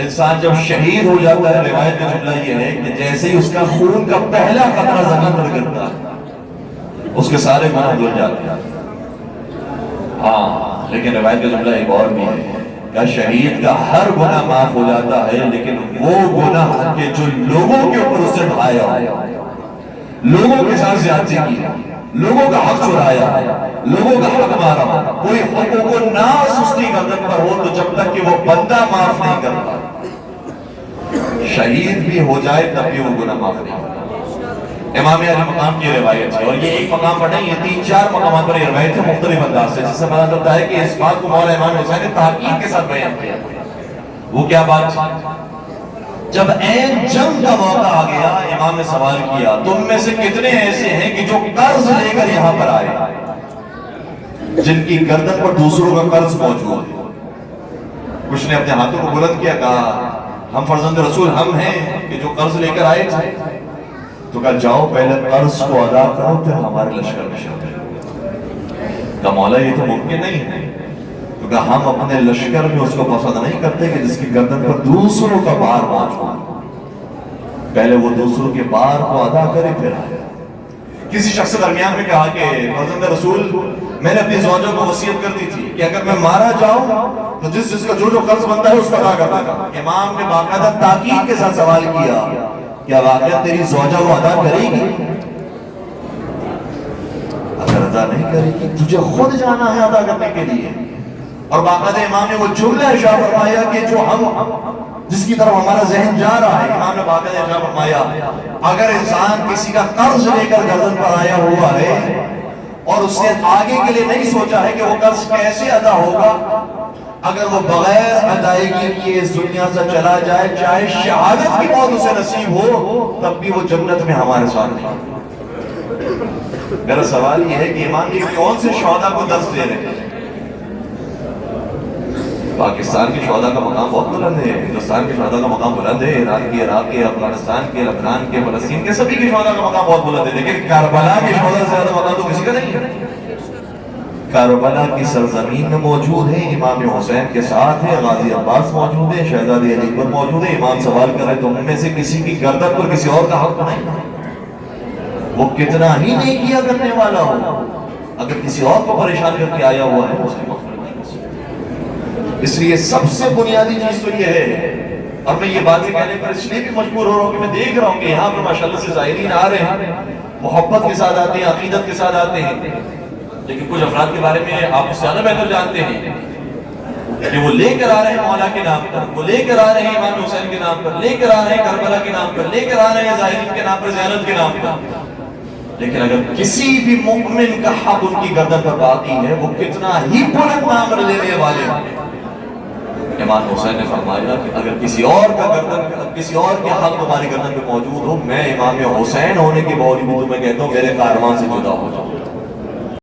انسان جب شہید ہو جاتا ہے، روایت میں جملہ یہ ہے کہ جیسے ہی اس کا خون کا پہلا قطرہ زمین پر گرتا ہے اس کے سارے گناہ دھل جاتے ہیں۔ ہاں لیکن روایت کا جملہ ایک اور بھی ہے کہ شہید کا ہر گناہ معاف ہو جاتا ہے، لیکن وہ گناہ کے جو لوگوں کے اوپر اس نے ڈھایا، لوگوں کے ساتھ زیادتی کی، لوگوں کا حق چرایا، لوگوں کا حق مارا، کوئی حقوق الناس اس کی گردن پر ہو تو جب تک کہ وہ بندہ معاف نہیں کرتا، شہید بھی ہو جائے تب بھی وہ گناہ معاف نہیں کرتا۔ امام علی مقام کی روایت ہے، اور یہ ایک مقام پر نہیں، یہ 3-4 مقامات پر یہ روایت ہے مختلف انداز سے، جس سے پتہ چلتا ہے کہ اس بات کو مولا امام حسین نے تحقیق کے ساتھ بیان کیا۔ وہ کیا بات؟ جب عین جنگ کا موقع آ گیا، امام نے سوال کیا تم میں سے کتنے ایسے ہیں کہ جو قرض لے کر یہاں پر آئے، جن کی گردن پر دوسروں کا قرض موجود ہے؟ کچھ نے اپنے ہاتھوں کو بلند کیا، کہا ہم فرزند رسول ہم ہیں کہ جو قرض لے کر آئے تھے۔ تو کہا جاؤ پہلے قرض کو ادا کرو پھر ہمارے لشکر میں شامل ہو۔ کہا مولا یہ تو ممکن نہیں ہے۔ تو کہا ہم اپنے لشکر میں اس کو پسند نہیں کرتے کہ جس کی گردن پر دوسروں کا بار موجود، پہلے وہ دوسروں کے بار کو ادا کرے پھر آئے۔ کسی شخص درمیان میں کہا کہ فرزند رسول میں نے اپنی زوجہ کو وصیت کر دی تھی کہ اگر میں مارا جاؤں تو جس کا جو قرض بنتا ہے اس کو ادا کر دے گا۔ امام نے باقاعدہ تاکید کے ساتھ سوال کیا کیا واقعہ تیری زوجہ وہ ادا کرے گی؟ اگر ادا نہیں کرے گی تجھے خود جانا ہے ادا کرنے کے لیے۔ اور باقاعدہ امام نے وہ جملہ ارشاد فرمایا کہ جو ہم جس کی طرف ہمارا ذہن جا رہا ہے، امام نے باقاعدہ ارشاد فرمایا اگر انسان کسی کا قرض لے کر گردن پر آیا ہوا ہے اور اس نے آگے کے لیے نہیں سوچا ہے کہ وہ قرض کیسے ادا ہوگا، اگر وہ بغیر ادائیگی کیے اس دنیا سے چلا جائے، چاہے شہادت کی موت اسے نصیب ہو، تب بھی وہ جنت میں ہمارے ساتھ نہیں۔ میرا سوال یہ ہے کہ امام یہ کون سے شہداء کو درس دے رہے ہیں؟ پاکستان کے شہداء کا مقام بہت بلند ہے، ہندوستان کے شہداء کا مقام بلند ہے، ایران کے، عراق کے، افغانستان کے، لبنان کے، فلسطین کے، سبھی کے شہداء کا مقام بہت بلند ہے، لیکن کربلا کے شہداء سے زیادہ مقام تو کسی کا نہیں ہے۔ کربلا کی سرزمین میں موجود ہے، امام حسین کے ساتھ ہے، غازی عباس موجود ہے، شہزادی علی اکبر موجود ہے۔ امام سوال کر رہے تو ان میں سے کسی کی گردن پر کسی اور کا حق نہیں، وہ کتنا ہی نہیں کیا کرنے والا ہو، اگر کسی اور کو پریشان کر کے آیا ہوا ہے اس کی مغفرت نہیں کر سکتا۔ اس لیے سب سے بنیادی چیز تو یہ ہے، اور میں یہ باتیں کہنے پر اس لیے بھی مجبور ہو رہا ہوں کہ میں دیکھ رہا ہوں کہ یہاں پر ماشاءاللہ سے زائرین آ رہے ہیں، محبت کے ساتھ آتے ہیں، عقیدت کے ساتھ آتے ہیں، لیکن کچھ افراد کے بارے میں آپ اس سے زیادہ بہتر جانتے ہیں کہ وہ لے کر آ رہے ہیں مولا کے نام پر، وہ لے کر آ رہے ہیں امام حسین کے نام پر، لے کر آ رہے ہیں کربلا کے نام پر، لے کر آ رہے ہیں زائرین کے نام پر، زینت کے نام پر، لیکن اگر کسی بھی مومن کا حق ان کی گردن پر باقی ہے، وہ کتنا ہی بلند نام لینے والے ہیں۔ امام حسین نے فرمایا کہ اگر کسی اور کے حق تمہاری گردن پہ موجود ہو، میں امام حسین ہونے کے باوجود تمہیں کہتا ہوں میرے کاروان سے جدا ہو جاؤ۔